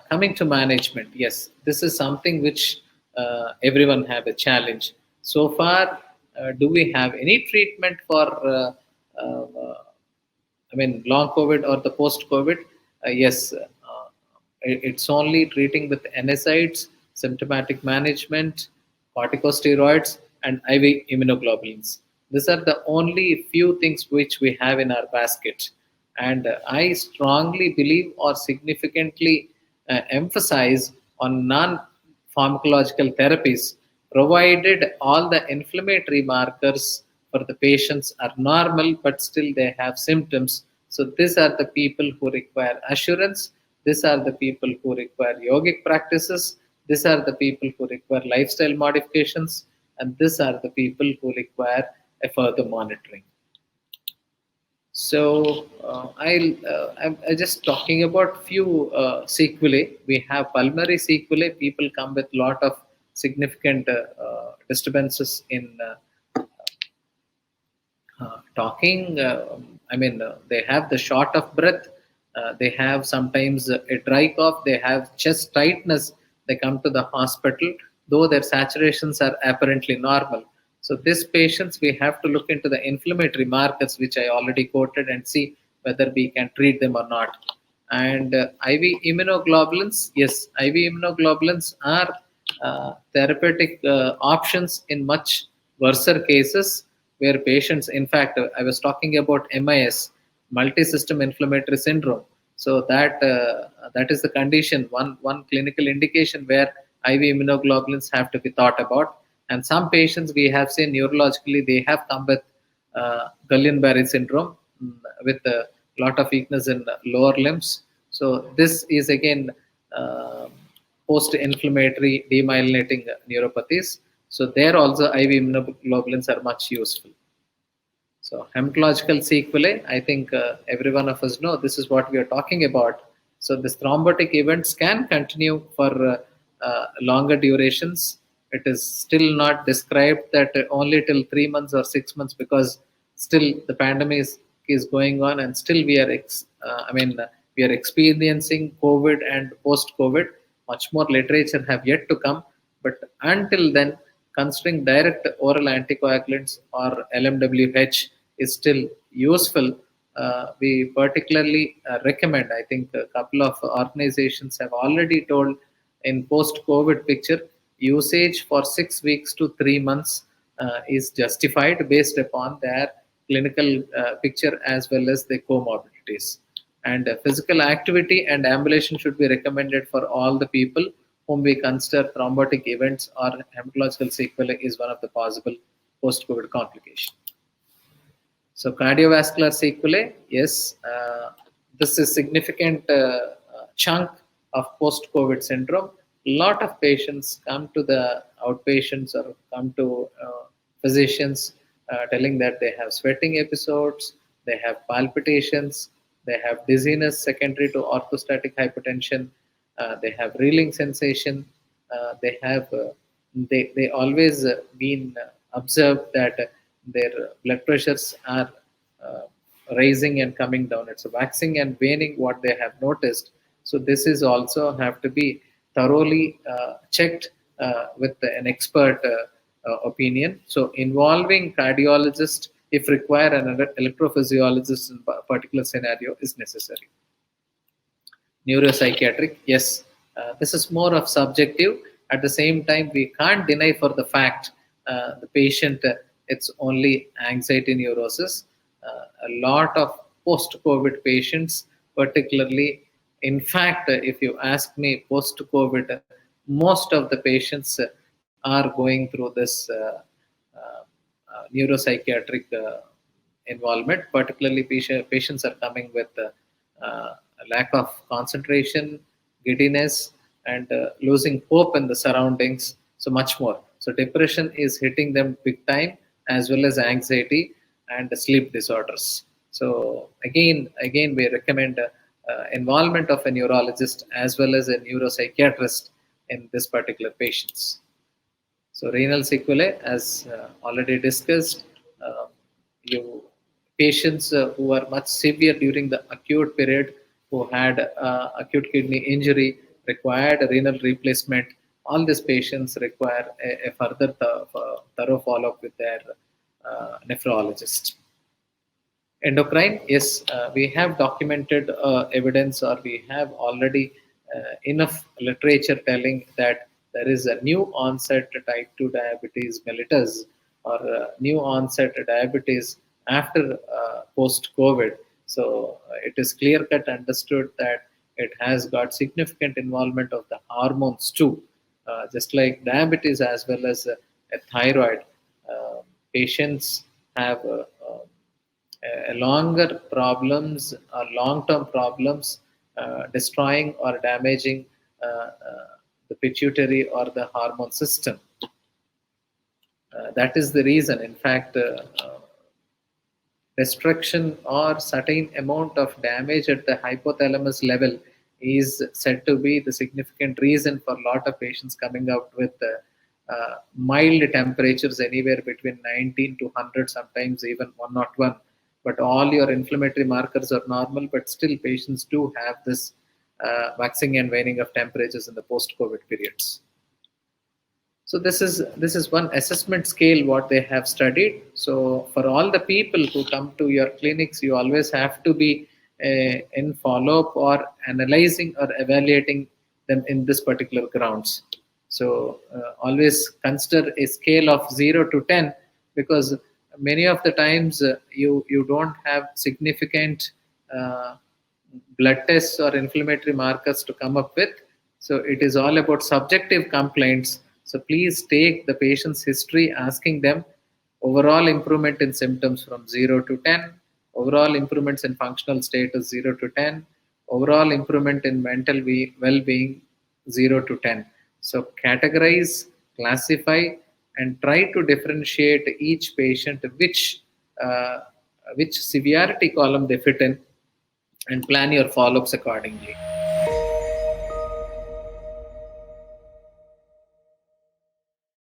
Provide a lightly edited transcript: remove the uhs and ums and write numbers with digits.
Coming to management, yes, this is something which everyone have a challenge. So far, do we have any treatment for long COVID or the post COVID? Yes, it's only treating with NSAIDs, symptomatic management, corticosteroids, and IV immunoglobulins. These are the only few things which we have in our basket. And I strongly believe or significantly emphasize on non pharmacological therapies, provided all the inflammatory markers for the patients are normal but still they have symptoms. So these are the people who require assurance, these are the people who require yogic practices, these are the people who require lifestyle modifications, and these are the people who require a further monitoring. So I'm just talking about few sequelae. We have pulmonary sequelae. People come with lot of significant disturbances in talking. They have the short of breath. They have sometimes a dry cough. They have chest tightness. They come to the hospital, though their saturations are apparently normal. So these patients, we have to look into the inflammatory markers, which I already quoted, and see whether we can treat them or not. And IV immunoglobulins, yes, IV immunoglobulins are therapeutic options in much worse cases where patients, in fact, I was talking about MIS, multi-system inflammatory syndrome. So that is the condition, one clinical indication where IV immunoglobulins have to be thought about. And some patients we have seen neurologically, they have come with Guillain-Barré syndrome, with a lot of weakness in lower limbs. So this is again post-inflammatory demyelinating neuropathies. So there also IV immunoglobulins are much useful. So hematological sequelae, I think every one of us know this is what we are talking about. So this thrombotic events can continue for longer durations. It is still not described that only till 3 months or 6 months, because still the pandemic is going on, and still we are we are experiencing COVID and post-COVID. Much more literature have yet to come, but until then, considering direct oral anticoagulants or LMWH is still useful. We particularly recommend, I think a couple of organizations have already told in post-COVID picture, usage for 6 weeks to 3 months is justified based upon their clinical picture as well as the comorbidities. And physical activity and ambulation should be recommended for all the people whom we consider thrombotic events or hematological sequelae is one of the possible post-COVID complications. So cardiovascular sequelae, yes, this is significant chunk of post-COVID syndrome. A lot of patients come to the outpatients or come to physicians telling that they have sweating episodes, they have palpitations, they have dizziness secondary to orthostatic hypotension, they have reeling sensation, they always been observed that their blood pressures are rising and coming down. It's waxing and waning what they have noticed. So this is also have to be thoroughly checked with an expert opinion. So involving cardiologist, if required, and an electrophysiologist in a particular scenario is necessary. Neuropsychiatric, yes, this is more of subjective. At the same time, we can't deny for the fact the patient, it's only anxiety neurosis. A lot of post-COVID patients, particularly, in fact, if you ask me, post-COVID, most of the patients are going through this neuropsychiatric involvement. Particularly, patients are coming with a lack of concentration, giddiness, and losing hope in the surroundings. So much more. So depression is hitting them big time, as well as anxiety and sleep disorders. So again, we recommend involvement of a neurologist as well as a neuropsychiatrist in this particular patients. So renal sequelae, as already discussed, you patients who are much severe during the acute period, who had acute kidney injury, required renal replacement. All these patients require a further thorough follow-up with their nephrologist. Endocrine, yes, we have documented evidence, or we have already enough literature telling that there is a new onset type 2 diabetes mellitus, or new onset diabetes after post COVID. So it is clear cut understood that it has got significant involvement of the hormones too, just like diabetes as well as a thyroid. Uh, Patients have longer problems or long-term problems destroying or damaging the pituitary or the hormone system. That is the reason, in fact, restriction or certain amount of damage at the hypothalamus level is said to be the significant reason for a lot of patients coming out with mild temperatures anywhere between 19 to 100, sometimes even 101. But all your inflammatory markers are normal, but still patients do have this waxing and waning of temperatures in the post-COVID periods. So this is one assessment scale what they have studied. So for all the people who come to your clinics, you always have to be in follow-up or analyzing or evaluating them in this particular grounds. So always consider a scale of 0 to 10, because many of the times you don't have significant uh, blood tests or inflammatory markers to come up with. So it is all about subjective complaints. So please take the patient's history, asking them overall improvement in symptoms from 0 to 10, overall improvements in functional status 0 to 10, overall improvement in mental well-being 0 to 10. So categorize, classify, and try to differentiate each patient which severity column they fit in, and plan your follow-ups accordingly.